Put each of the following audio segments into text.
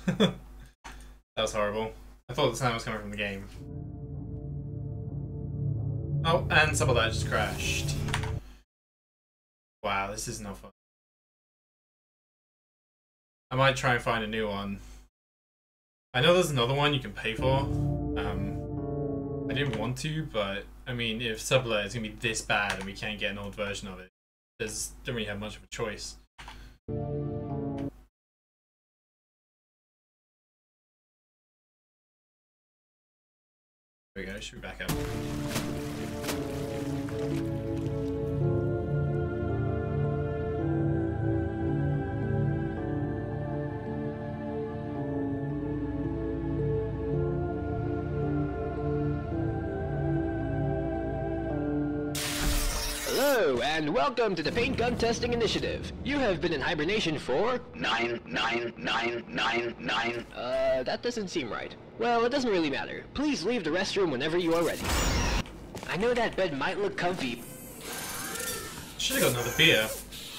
That was horrible. I thought the sound was coming from the game. Oh, and some of that just crashed. Wow, this is no fun. I might try and find a new one. I know there's another one you can pay for. I didn't want to, but I mean, if Sublet is gonna be this bad and we can't get an old version of it, don't really have much of a choice. There we go, should be back up. Hello, and welcome to the Paint Gun Testing Initiative. You have been in hibernation for 99999. That doesn't seem right. Well, it doesn't really matter. Please leave the restroom whenever you are ready. I know that bed might look comfy. Should've got another beer.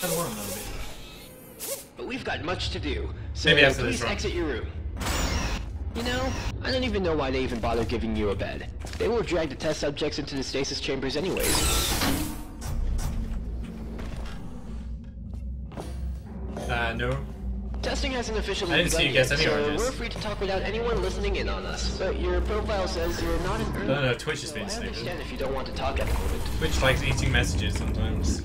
I don't want another beer. But we've got much to do, so Maybe after this please run. exit your room. You know, I don't even know why they even bother giving you a bed. They will drag the test subjects into the stasis chambers anyways. No. Testing hasn't officially I didn't see you begun guess yet, any so oranges. we're free to talk without anyone listening in on us. But your profile says you're not an early. No, Twitch has been I stupid. understand if you don't want to talk at the moment. Twitch likes eating messages sometimes.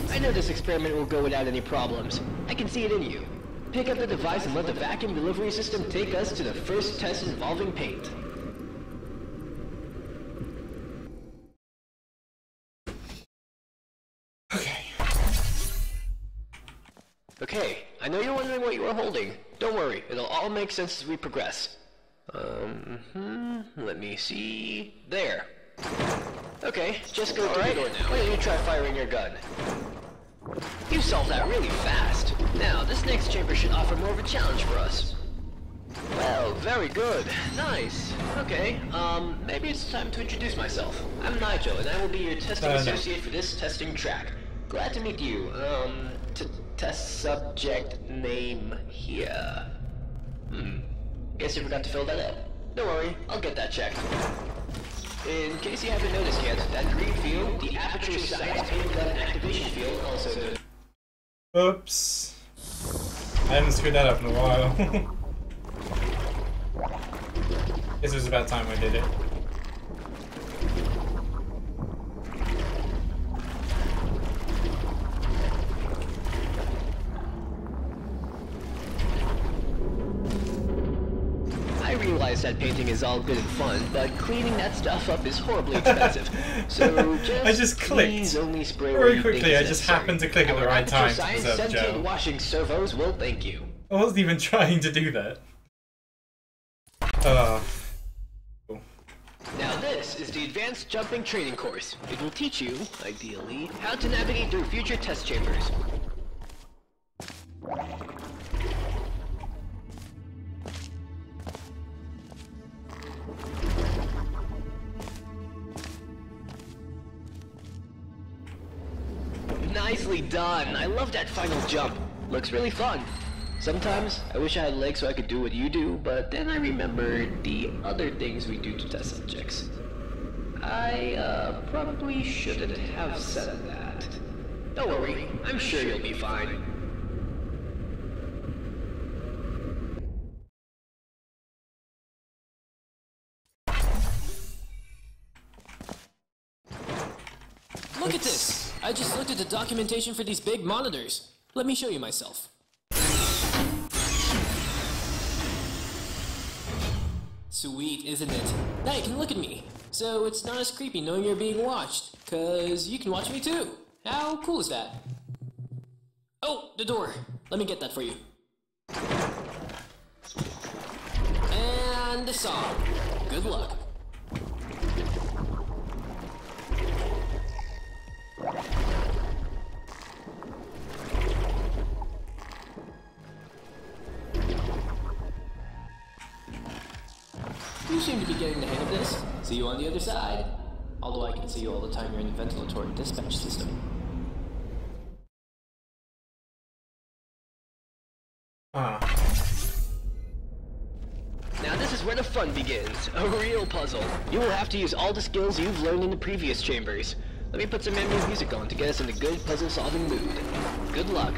I know this experiment will go without any problems. I can see it in you. Pick up the device and let the vacuum delivery system take us to the first test involving paint. Okay. Okay, I know you're wondering what you are holding. Don't worry, it'll all make sense as we progress. Let me see. There. Okay, just go through the door now. Why don't you try firing your gun? You solved that really fast. Now, this next chamber should offer more of a challenge for us. Well, very good. Nice. Okay, maybe it's time to introduce myself. I'm Nigel, and I will be your testing associate for this testing track. Glad to meet you. Test subject name here. Guess you forgot to fill that out. Don't worry, I'll get that checked. In case you haven't noticed yet, that green field, the Aperture Tag Speedrun activation field, also known. Oops. I haven't screwed that up in a while. Guess it was about time I did it. I realize that painting is all good and fun, but cleaning that stuff up is horribly expensive. So I just clicked. please only spray Very where quickly, you think I is just necessary. happened to click at the Our right Aperture time to Science preserve scented gel. washing servos will thank you. I wasn't even trying to do that. Cool. Now this is the Advanced Jumping Training Course. It will teach you, ideally, how to navigate through future test chambers. Nicely done. I love that final jump. Looks really fun. Sometimes I wish I had legs so I could do what you do, but then I remembered the other things we do to test subjects. I probably shouldn't have said that. Don't worry, I'm sure you'll be fine. Look at this! I just looked at the documentation for these big monitors. Let me show you myself. Sweet, isn't it? Now you can look at me. So it's not as creepy knowing you're being watched, 'cause you can watch me too. How cool is that? Oh, the door. Let me get that for you. And the song. Good luck. seem to be getting the hang of this. See you on the other side. Although I can see you all the time you're in the ventilatory dispatch system. Now this is where the fun begins. A real puzzle. You will have to use all the skills you've learned in the previous chambers. Let me put some ambient music on to get us in a good puzzle-solving mood. Good luck.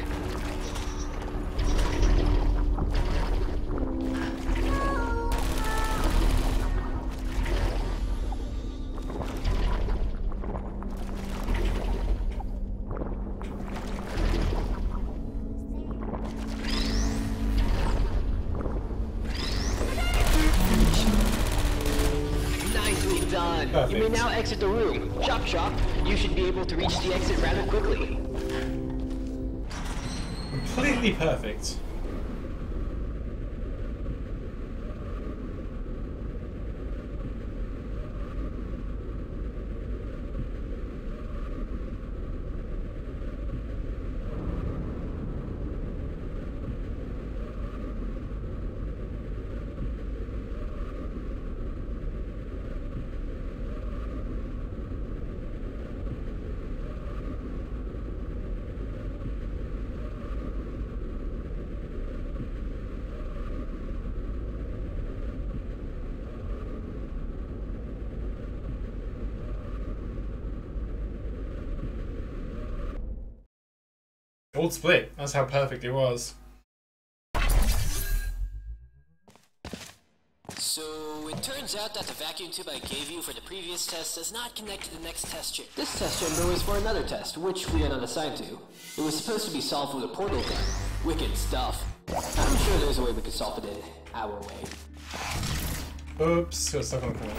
Perfect. You may now exit the room. Chop chop. You should be able to reach the exit rather quickly. Completely perfect. Gold split. That's how perfect it was. So, it turns out that the vacuum tube I gave you for the previous test does not connect to the next test chamber. This test chamber was for another test, which we are not assigned to. It was supposed to be solved with a portal gun. Wicked stuff. I'm sure there's a way we could solve it our way. Oops, got stuck on the corner.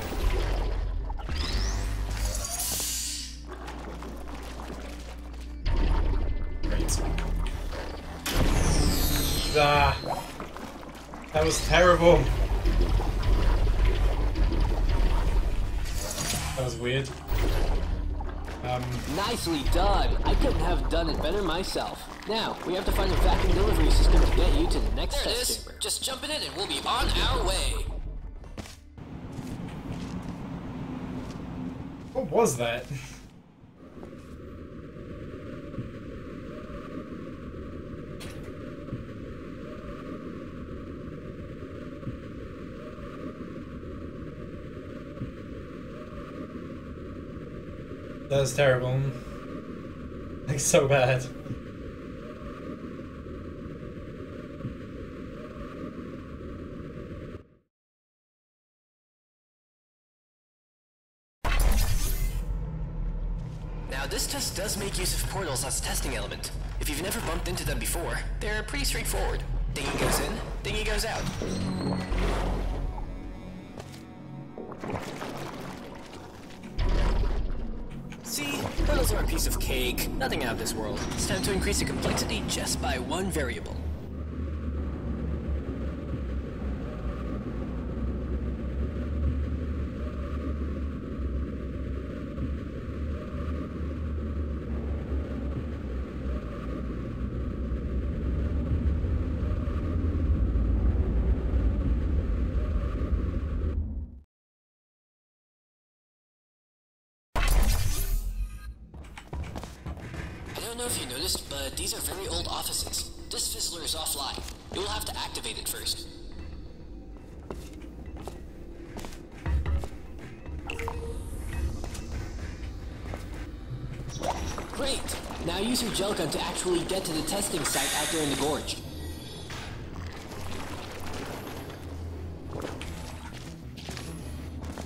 Great. That was terrible. That was weird. Nicely done. I couldn't have done it better myself. Now, we have to find a vacuum delivery system to get you to the next test chamber. Just jump in it and we'll be on our way. What was that? That was terrible. Like, so bad. Now this test does make use of portals as a testing element. If you've never bumped into them before, they're pretty straightforward. Thingy goes in, thingy goes out. See, portals are a piece of cake, nothing out of this world. It's time to increase the complexity just by one variable. I don't know if you noticed, but these are very old offices. This fizzler is offline. You will have to activate it first. Great! Now use your gel gun to actually get to the testing site out there in the gorge.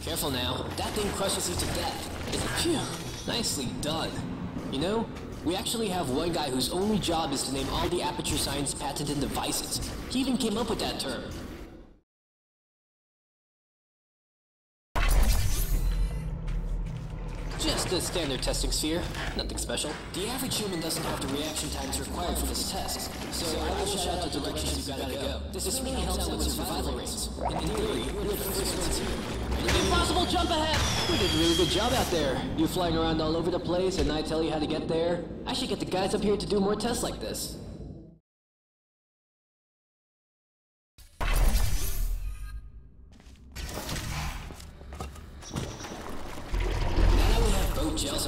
Careful now. That thing crushes you to death. Phew. Nicely done. You know, we actually have one guy whose only job is to name all the Aperture Science patented devices. He even came up with that term. Just a standard testing sphere. Nothing special. The average human doesn't have the reaction times required for this test, so I will shout out the directions you gotta go. This really helps out with survival rates. In theory, we're the first ones here. Impossible jump ahead! We did a really good job out there. You flying around all over the place and I tell you how to get there? I should get the guys up here to do more tests like this.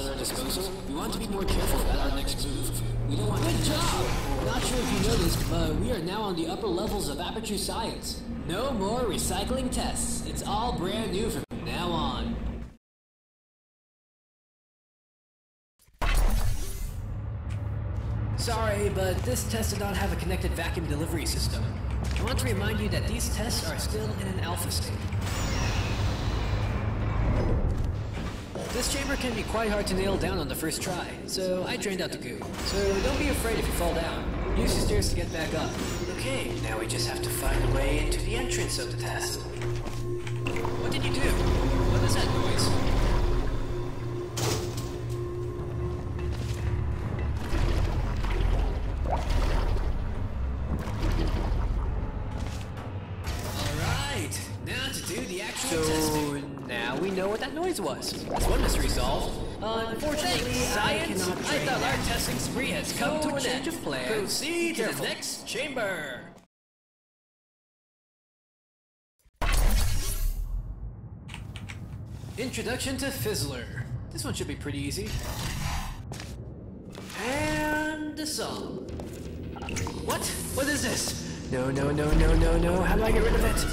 at our disposal, we want to be more careful about our next move. We don't want— Good job! Not sure if you noticed, but we are now on the upper levels of Aperture Science. No more recycling tests. It's all brand new from now on. Sorry, but this test did not have a connected vacuum delivery system. I want to remind you that these tests are still in an alpha state. This chamber can be quite hard to nail down on the first try, so I drained out the goo. So don't be afraid if you fall down. Use the stairs to get back up. Okay, now we just have to find a way into the entrance of the test. What did you do? What is that noise? Alright, now to do the actual testing. Now we know what that noise was. That's one mystery solved. Unfortunately, I thought our testing spree has come to an end. Proceed to the next chamber. Introduction to Fizzler. This one should be pretty easy. And the song. What? What is this? No. How do I get rid of it?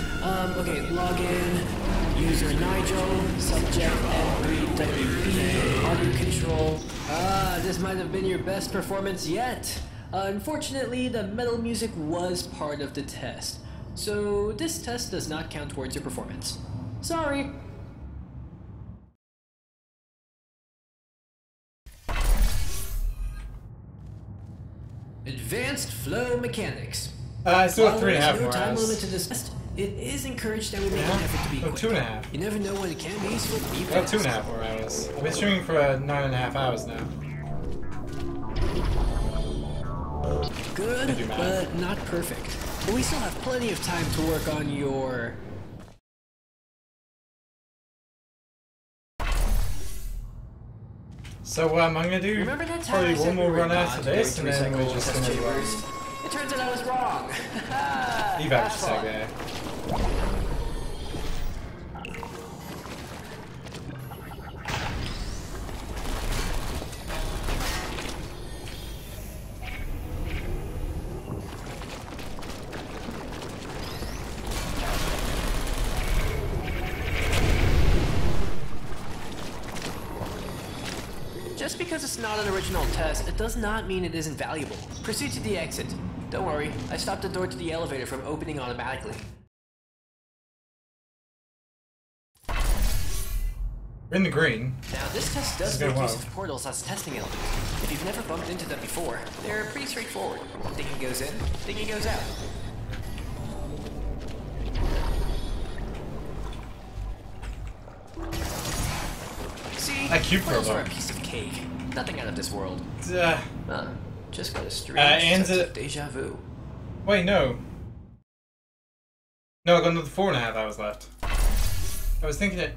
Okay, login. User Nigel, subject N3WP, audio control. This might have been your best performance yet. Unfortunately, the metal music was part of the test, so this test does not count towards your performance. Sorry. Advanced flow mechanics. I still have 3.5 more time limit hours. to this test. It is encouraged that we make an effort to be quick. 2.5. You never know when it can be useful to be I got fast. 2.5 more hours. I've been streaming for 9.5 hours now. Good, but not perfect. But we still have plenty of time to work on your... So I'm gonna do Remember that time probably I said one more we were run not after going this, to and then we're recycle just test gonna chambers? It turns out I was wrong. leave Have Aperture fun. Tag there. Just because it's not an original test, it does not mean it isn't valuable. Proceed to the exit. Don't worry, I stopped the door to the elevator from opening automatically. We're in the green. Now, this test does It's been make a use while. of portals as testing elements. If you've never bumped into them before, they're pretty straightforward. Thinking goes in, thinking goes out. See, That cube portals robot. are a piece of cake. Nothing out of this world. Just got a strange and sense of deja vu. Wait, no. No, I got another 4.5 hours left. I was thinking it.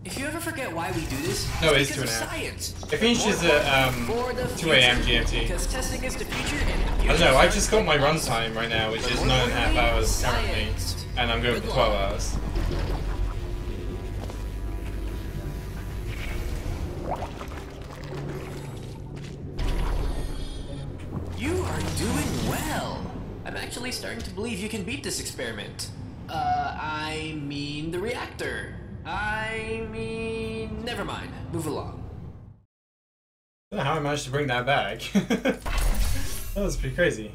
If you ever forget why we do this, No, it's it is because 2.5. of science. It finishes at For the 2 a.m. future, GMT. Because testing is the future, and the I future don't know. I've starts just got my with run us. time right now, which But is more 9.5 importantly, hours currently, science. and I'm going Good for 12 luck. hours. You are doing well. I'm actually starting to believe you can beat this experiment. I mean the reactor. Never mind. Move along. I don't know how I managed to bring that back. That was pretty crazy.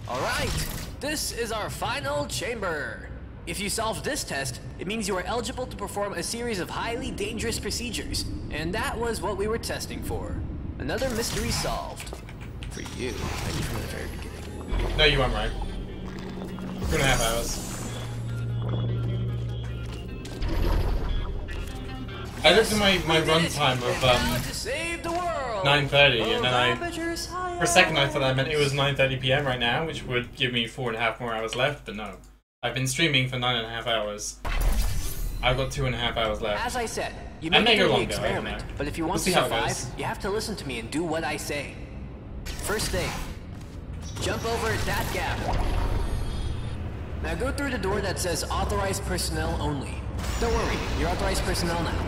Alright, this is our final chamber. If you solve this test, it means you are eligible to perform a series of highly dangerous procedures. And that was what we were testing for. Another mystery solved. For you, maybe from the very beginning. No, you weren't right. 2.5 hours. I looked at my run time of 9:30, and then for a second I thought that meant it was 9:30 p.m. right now, which would give me 4.5 more hours left, but no. I've been streaming for 9.5 hours. I've got 2.5 hours left. As I said, you I may may do go the longer, I don't experiment, know. but if you want We'll to see how it survive, goes. you have to listen to me and do what I say. First thing, jump over that gap. Now go through the door that says authorized personnel only. Don't worry, you're authorized personnel now.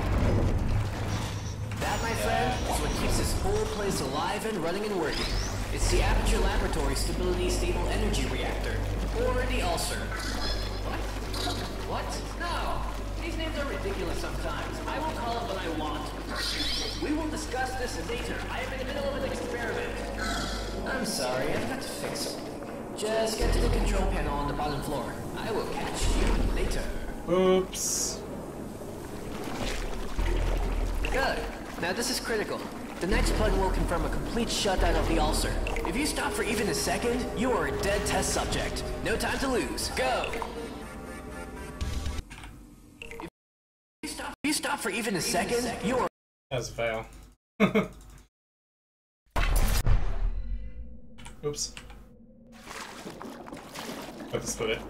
That, my friend, is what keeps this whole place alive and running and working. It's the Aperture Laboratory Stability Stable Energy Reactor, or the ulcer. What? No! These names are ridiculous sometimes. I will call it what I want. We will discuss this later. I am in the middle of an experiment. I'm sorry, I've got to fix something. Just get to the control panel on the bottom floor. I will catch you later. Oops. Good. Now this is critical. The next plug will confirm a complete shutdown of the ulcer. If you stop for even a second, you are a dead test subject. No time to lose. Go! If you stop for even a second, you are... That was a fail. Oops. Have to split it.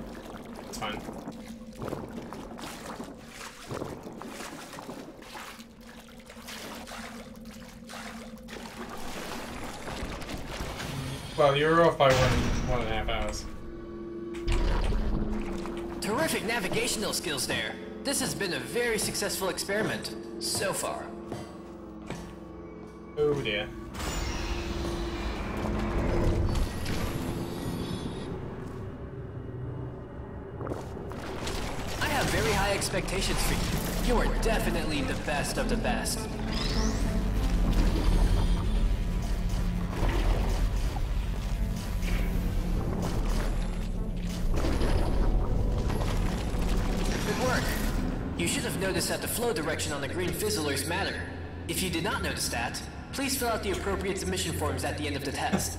It's fine. Well, you're off by 1.5 hours. Terrific navigational skills there. This has been a very successful experiment. So far. Oh dear. I have very high expectations for you. You are definitely the best of the best. Good work. You should have noticed that the flow direction on the green fizzlers matter. If you did not notice that, please fill out the appropriate submission forms at the end of the test.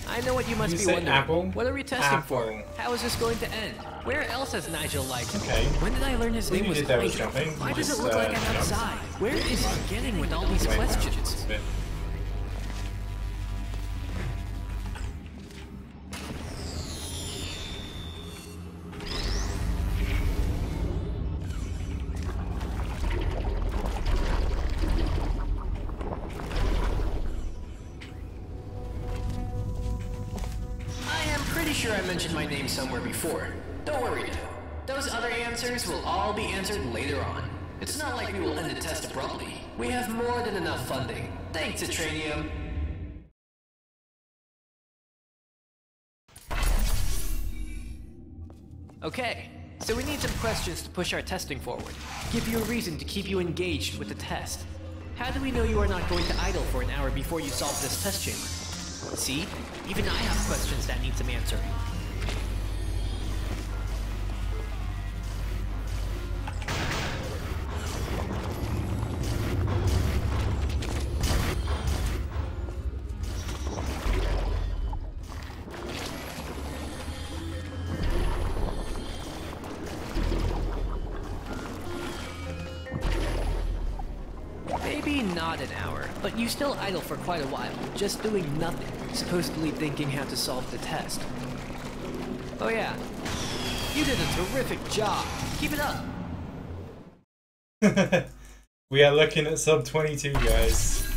I know what you must be wondering. Apple? What are we testing Apple. for? How is this going to end? Where else has Nigel liked? Okay. When did I learn his name was did that with Nigel? jumping. Why You does it just, look like I'm jumped. outside? Where is he getting with all these Wait, no, questions? it's a bit- I am pretty sure I mentioned my name somewhere before. Don't worry though. Those other answers will all be answered later on. It's not like we will end the test abruptly. We have more than enough funding. Thanks, Atranium. Okay, so we need some questions to push our testing forward. Give you a reason to keep you engaged with the test. How do we know you are not going to idle for an hour before you solve this test chamber? See? Even I have questions that need some answering. Maybe not an hour, but you still idle for quite a while, just doing nothing, supposedly thinking how to solve the test. Oh yeah, you did a terrific job. Keep it up. We are looking at sub 22, guys.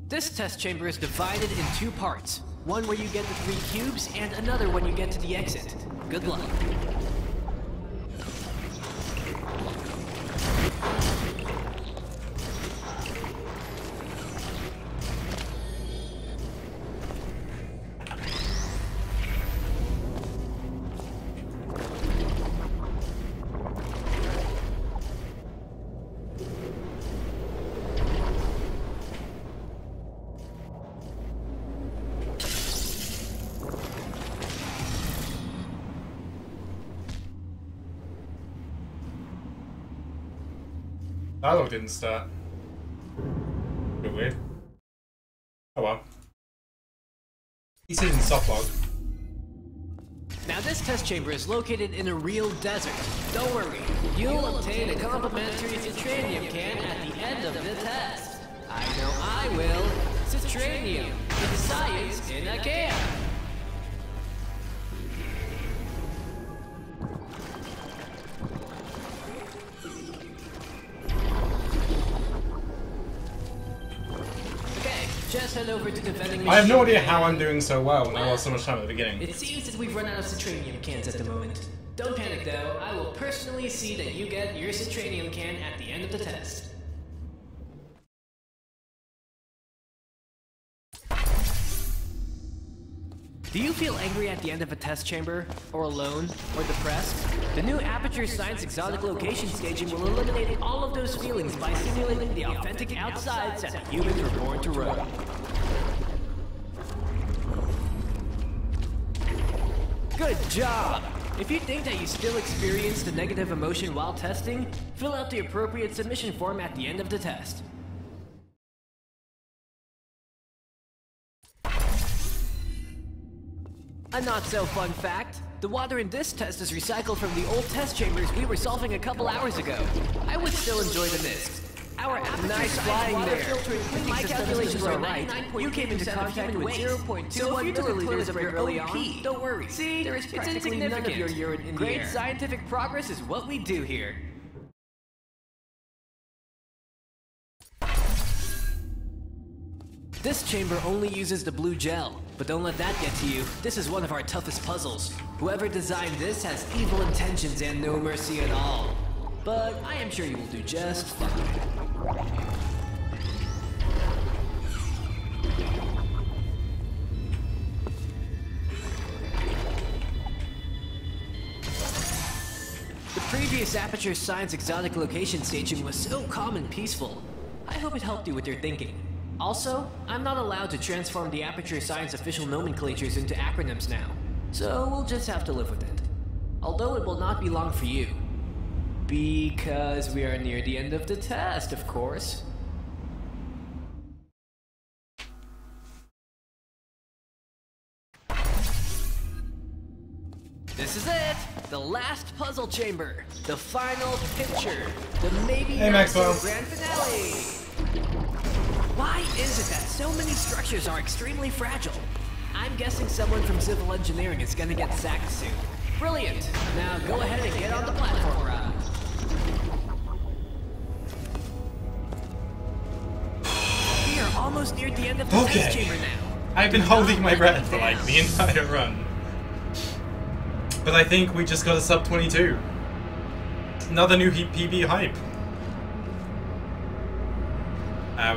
This test chamber is divided in two parts. One where you get the 3 cubes, and another when you get to the exit. Good luck. Dialogue didn't start. Bit weird. Oh well. He said in soft log. Now this test chamber is located in a real desert. Don't worry, you'll obtain a complimentary Citranium can at the end of the test. I know I will. Citranium, it's science in a can. Okay, just head over to the vending machine. I have no idea how I'm doing so well when I lost so much time at the beginning. It seems that we've run out of citranium cans at the moment. Don't panic though, I will personally see that you get your citranium can at the end of the test. Do you feel angry at the end of a test chamber? Or alone? Or depressed? The new Aperture Science Exotic Location staging will eliminate all of those feelings by simulating the authentic outsides that humans were born to roam. Good job! If you think that you still experience the negative emotion while testing, fill out the appropriate submission form at the end of the test. A not-so-fun fact, the water in this test is recycled from the old test chambers we were solving a couple hours ago. I would still enjoy the mist. Our Aperture flying there. If my calculations are right, you came into contact with 0.21 milliliters of your own pee. Don't worry. See, there is practically none of your urine in the air. Great scientific progress is what we do here. This chamber only uses the blue gel, but don't let that get to you. This is one of our toughest puzzles. Whoever designed this has evil intentions and no mercy at all. But I am sure you will do just fine. The previous Aperture Science Exotic Location staging was so calm and peaceful. I hope it helped you with your thinking. Also, I'm not allowed to transform the Aperture Science official nomenclatures into acronyms now, so we'll just have to live with it. Although it will not be long for you. Because we are near the end of the test, of course. This is it! The last puzzle chamber! The final picture! The maybe not so grand finale! Why is it that so many structures are extremely fragile? I'm guessing someone from civil engineering is gonna get sacked soon. Brilliant! Now go ahead and get on the platform ride. We are almost near the end of the test chamber now. I've been holding my breath for like the entire run. But I think we just got a sub 22. Another new PB hype.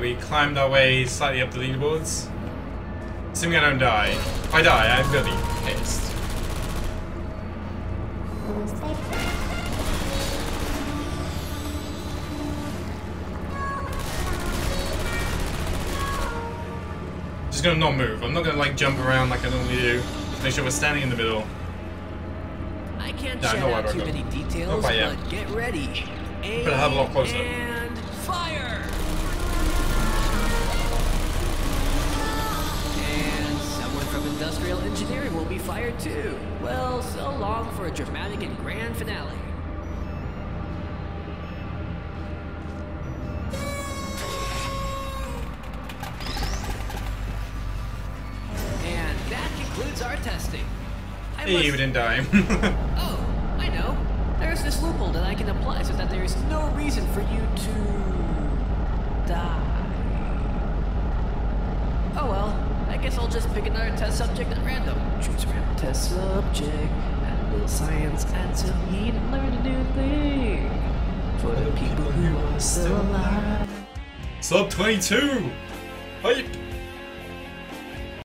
We climbed our way slightly up the leaderboards. Assuming I don't die. If I die, I'm gonna be pissed. Just gonna not move. I'm not gonna like jump around like I normally do. Just make sure we're standing in the middle. I can't shout out too many details, but get ready. Better have a lot closer. And fire! Industrial engineering will be fired too. Well, so long for a dramatic and grand finale. And that concludes our testing. Hey, we didn't die. Oh, I know. There's this loophole that I can apply so that there's no reason for you to die. Oh well. I guess I'll just pick another test subject at random. Choose a random test subject. Add a little science, add some heat, and learn a new thing. For the people who are still alive. Sub 22! Hype!